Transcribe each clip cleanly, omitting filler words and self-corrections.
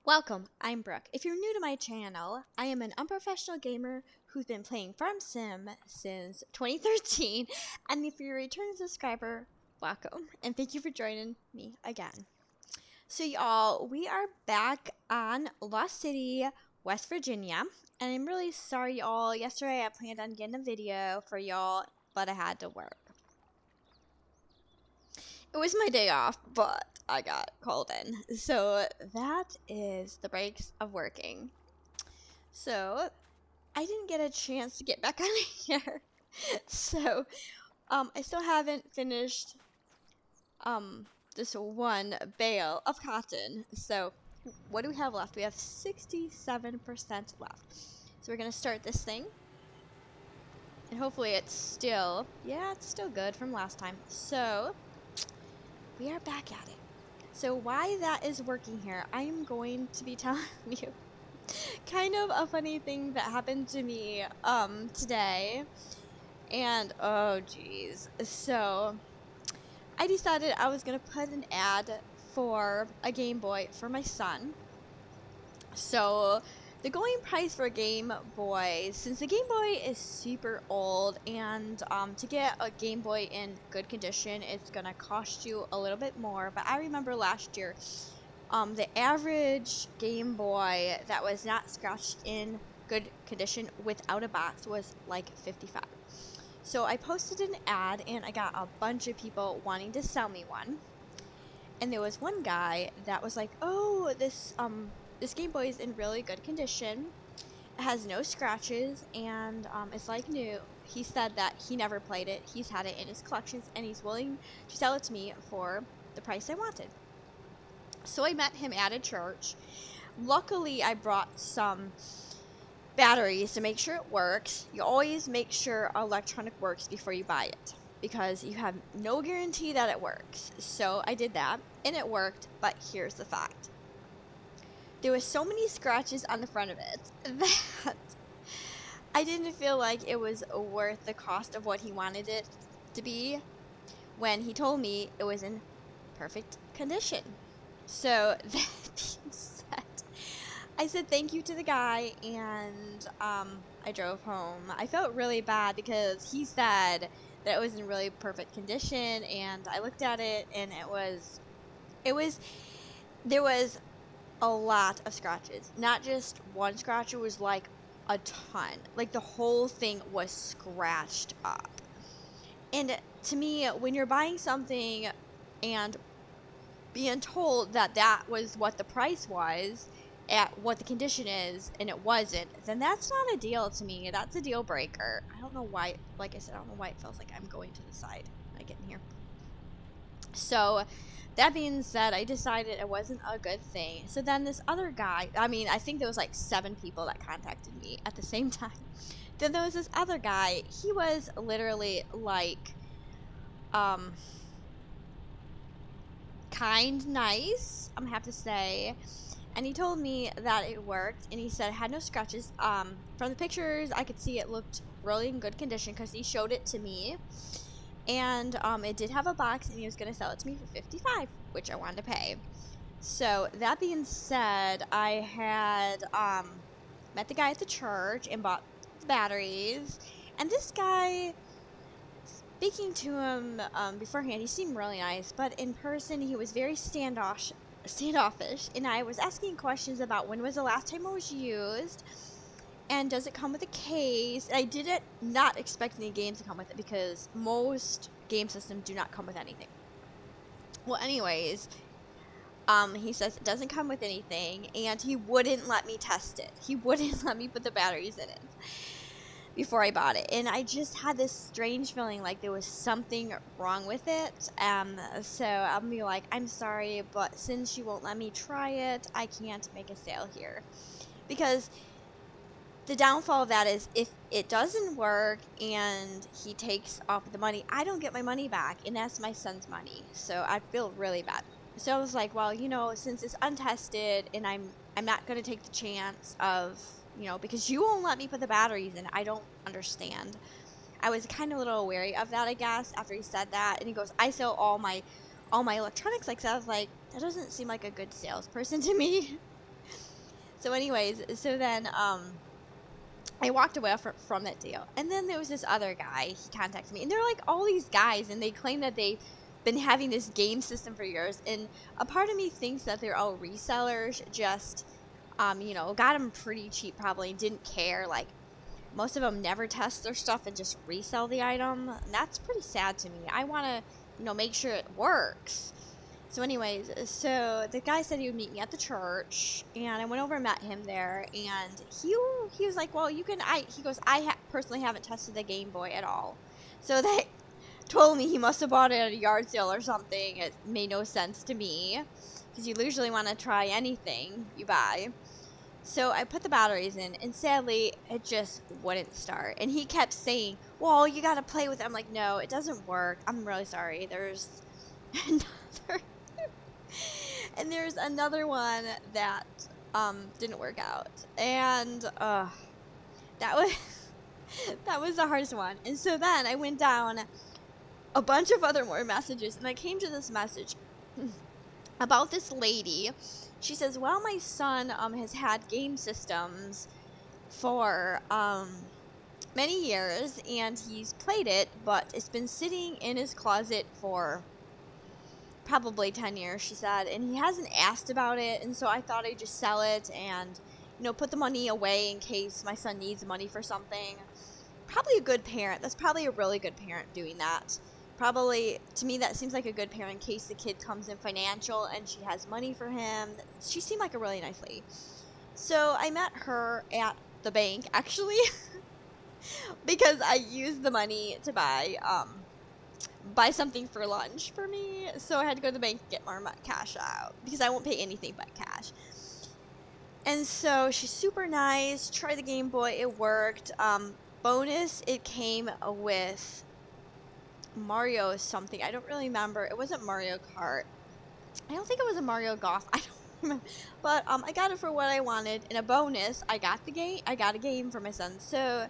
Welcome, I'm Brooke. If you're new to my channel, I am an unprofessional gamer who's been playing Farm Sim since 2013, and if you're a returning subscriber, welcome, and thank you for joining me again. So y'all, we are back on Lost City, West Virginia, and I'm really sorry y'all. Yesterday I planned on getting a video for y'all, but I had to work. It was my day off, but I got called in. So that is the breaks of working. So I didn't get a chance to get back on here. So I still haven't finished this one bale of cotton. So what do we have left? We have 67% left. So we're gonna start this thing. And hopefully it's still good from last time. So we are back at it. So why that is working here, I am going to be telling you kind of a funny thing that happened to me today. And oh geez. So I decided I was gonna put an ad for a Game Boy for my son. So the going price for a Game Boy, since the Game Boy is super old, and to get a Game Boy in good condition, it's gonna cost you a little bit more. But I remember last year, the average Game Boy that was not scratched in good condition without a box was like $55. So I posted an ad and I got a bunch of people wanting to sell me one. And there was one guy that was like, "Oh, this Game Boy is in really good condition. It has no scratches and it's like new." He said that he never played it. He's had it in his collections and he's willing to sell it to me for the price I wanted. So I met him at a church. Luckily, I brought some batteries to make sure it works. You always make sure electronic works before you buy it, because you have no guarantee that it works. So I did that and it worked, but here's the fact. There was so many scratches on the front of it that I didn't feel like it was worth the cost of what he wanted it to be when he told me it was in perfect condition. So that being said, I said thank you to the guy, and I drove home. I felt really bad because he said that it was in really perfect condition, and I looked at it, and there was a lot of scratches. Not just one scratch, it was like a ton. Like the whole thing was scratched up. And to me, when you're buying something and being told that that was what the price was at what the condition is and it wasn't, then that's not a deal to me. That's a deal breaker. I don't know why, like I said, I don't know why it feels like I'm going to the side when I get in here. So that being said, I decided it wasn't a good thing. So then this other guy, I think there was like 7 people that contacted me at the same time. Then there was this other guy. He was literally like kind, nice, I'm gonna have to say. And he told me that it worked, and he said it had no scratches. From the pictures, I could see it looked really in good condition because he showed it to me. And it did have a box, and he was gonna sell it to me for $55, which I wanted to pay. So that being said, I had met the guy at the church and bought the batteries. And this guy, speaking to him beforehand, he seemed really nice, but in person he was very standoffish, and I was asking questions about when was the last time it was used, and does it come with a case. I didn't not expect any games to come with it because most game systems do not come with anything. Well, anyways, he says it doesn't come with anything, and he wouldn't let me test it. He wouldn't let me put the batteries in it before I bought it, and I just had this strange feeling like there was something wrong with it. So I'll be like, I'm sorry, but since you won't let me try it, I can't make a sale here. Because the downfall of that is if it doesn't work and he takes off the money, I don't get my money back, and that's my son's money. So I feel really bad. So I was like, well, since it's untested, and I'm not going to take the chance of, because you won't let me put the batteries in, I don't understand. I was kind of a little wary of that, I guess, after he said that. And he goes, I sell all my electronics like that. I was like, that doesn't seem like a good salesperson to me. So anyways, so then I walked away from that deal. And then there was this other guy. He contacted me. And they're like all these guys. And they claim that they've been having this game system for years. And a part of me thinks that they're all resellers. Just, got them pretty cheap probably. Didn't care. Like, most of them never test their stuff and just resell the item. And that's pretty sad to me. I want to, make sure it works. So anyways, so the guy said he would meet me at the church, and I went over and met him there, and he was like, well, he goes, I personally haven't tested the Game Boy at all. So they told me he must have bought it at a yard sale or something. It made no sense to me, because you usually want to try anything you buy. So I put the batteries in, and sadly, it just wouldn't start. And he kept saying, well, you got to play with it. I'm like, no, it doesn't work. I'm really sorry. There's another... And there's another one that didn't work out, and that was the hardest one. And so then I went down a bunch of other more messages, and I came to this message about this lady. She says, well, my son has had game systems for many years, and he's played it, but it's been sitting in his closet for probably 10 years, she said, and he hasn't asked about it, and so I thought I'd just sell it and, put the money away in case my son needs money for something. Probably a good parent. That's probably a really good parent doing that. Probably, to me, that seems like a good parent in case the kid comes in financial and she has money for him. She seemed like a really nice lady. So I met her at the bank, actually, because I used the money to buy something for lunch for me, so I had to go to the bank and get more cash out, because I won't pay anything but cash. And so she's super nice. Tried the Game Boy, it worked. Bonus, it came with Mario something. I don't really remember. It wasn't Mario Kart. I don't think it was a Mario Golf. I don't remember. But I got it for what I wanted. In a bonus, I got a game for my son. So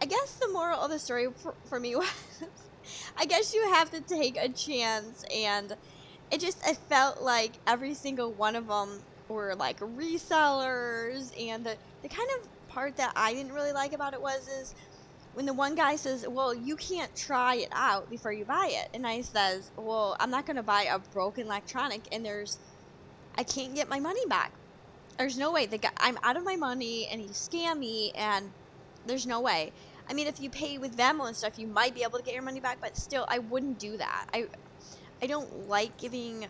I guess the moral of the story for me was, I guess you have to take a chance, and it felt like every single one of them were like resellers, and the kind of part that I didn't really like about it is when the one guy says, well, you can't try it out before you buy it, and I says, well, I'm not going to buy a broken electronic, and I can't get my money back. There's no way. I'm out of my money, and he scammed me, and there's no way. I mean, if you pay with Venmo and stuff, you might be able to get your money back, but still, I wouldn't do that. I don't like giving...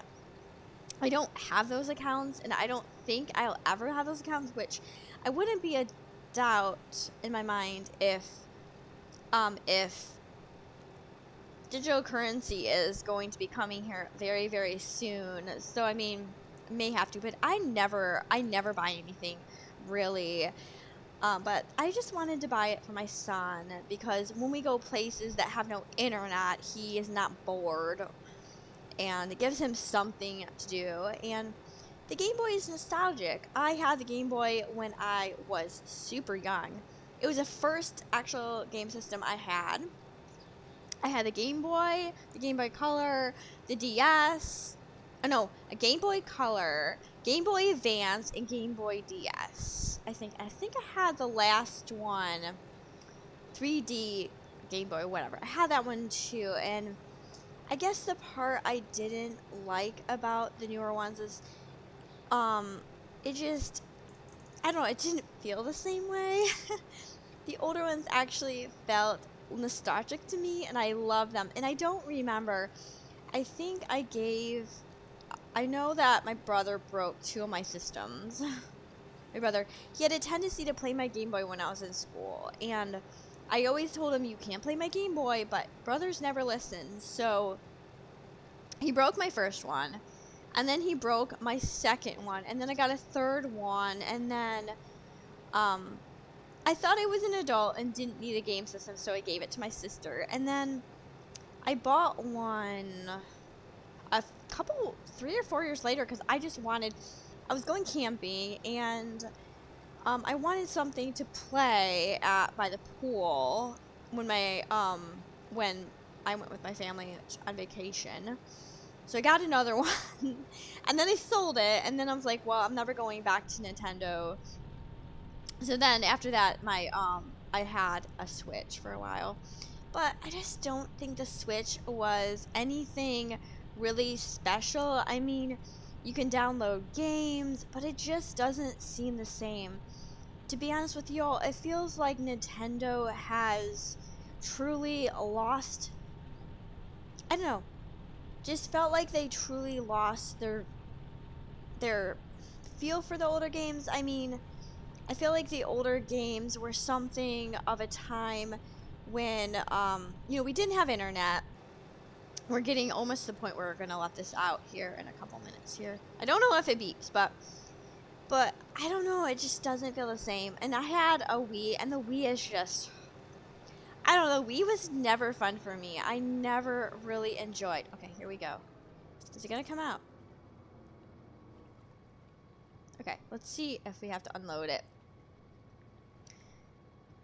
I don't have those accounts, and I don't think I'll ever have those accounts, which I wouldn't be a doubt in my mind if digital currency is going to be coming here very, very soon. So, I mean, may have to, but I never buy anything, really. But I just wanted to buy it for my son, because when we go places that have no internet, he is not bored, and it gives him something to do. And the Game Boy is nostalgic. I had the Game Boy when I was super young. It was the first actual game system I had. I had the Game Boy Color, the DS, a Game Boy Color, Game Boy Advance, and Game Boy DS. I think I had the last one, 3D Game Boy, whatever. I had that one too, and I guess the part I didn't like about the newer ones is, it just, I don't know, it didn't feel the same way. The older ones actually felt nostalgic to me, and I love them. And I don't remember, I know that my brother broke 2 of my systems. My brother, he had a tendency to play my Game Boy when I was in school, and I always told him, you can't play my Game Boy, but brothers never listen. So he broke my first one, and then he broke my second one, and then I got a third one, and then I thought I was an adult and didn't need a game system, so I gave it to my sister. And then I bought one 3 or 4 years later, because I was going camping, and I wanted something to play by the pool when I went with my family on vacation. So I got another one, and then I sold it, and then I was like, well, I'm never going back to Nintendo. So then after that, I had a Switch for a while, but I just don't think the Switch was anything really special. I mean, you can download games, but it just doesn't seem the same. To be honest with y'all, it feels like Nintendo has truly lost, I don't know, just felt like they truly lost their feel for the older games. I mean, I feel like the older games were something of a time when we didn't have internet. We're getting almost to the point where we're gonna let this out here in a couple minutes here. I don't know if it beeps, but I don't know, it just doesn't feel the same. And I had a Wii, and the Wii is just, I don't know, Wii was never fun for me. I never really enjoyed. Okay, here we go. Is it gonna come out? Okay, let's see if we have to unload it.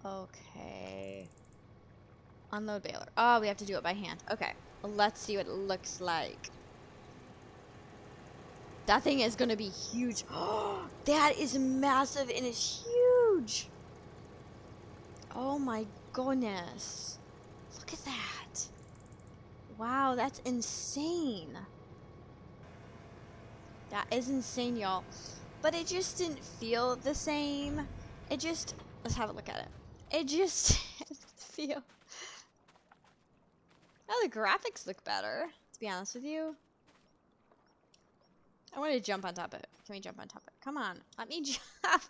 Okay. Unload baler. Oh, we have to do it by hand. Okay, well, let's see what it looks like. That thing is gonna be huge. Oh, that is massive and it's huge. Oh my goodness. Look at that. Wow, that's insane. That is insane, y'all. But it just didn't feel the same. It just, let's have a look at it. It just didn't feel. Oh, the graphics look better, to be honest with you. I want to jump on top of it. Can we jump on top of it? Come on, let me jump.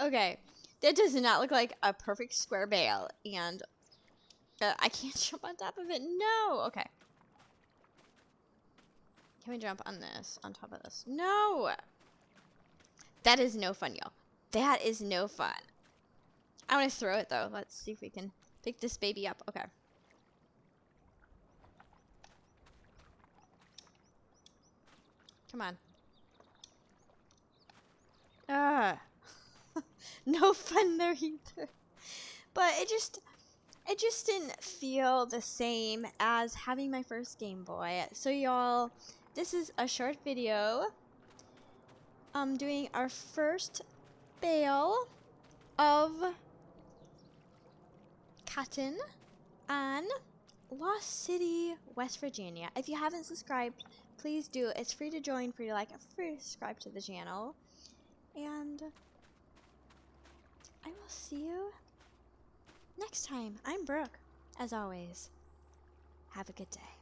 Okay, that does not look like a perfect square bale, and I can't jump on top of it. No. Okay. Can we jump on this? On top of this? No. That is no fun, y'all. That is no fun. I want to throw it though. Let's see if we can pick this baby up. Okay. Come on. No fun there either. But it just didn't feel the same as having my first Game Boy. So y'all, this is a short video. Doing our first bale of cotton on Lost City, West Virginia. If you haven't subscribed, please do. It's free to join, free to like, free to subscribe to the channel. And I will see you next time. I'm Brooke, as always. Have a good day.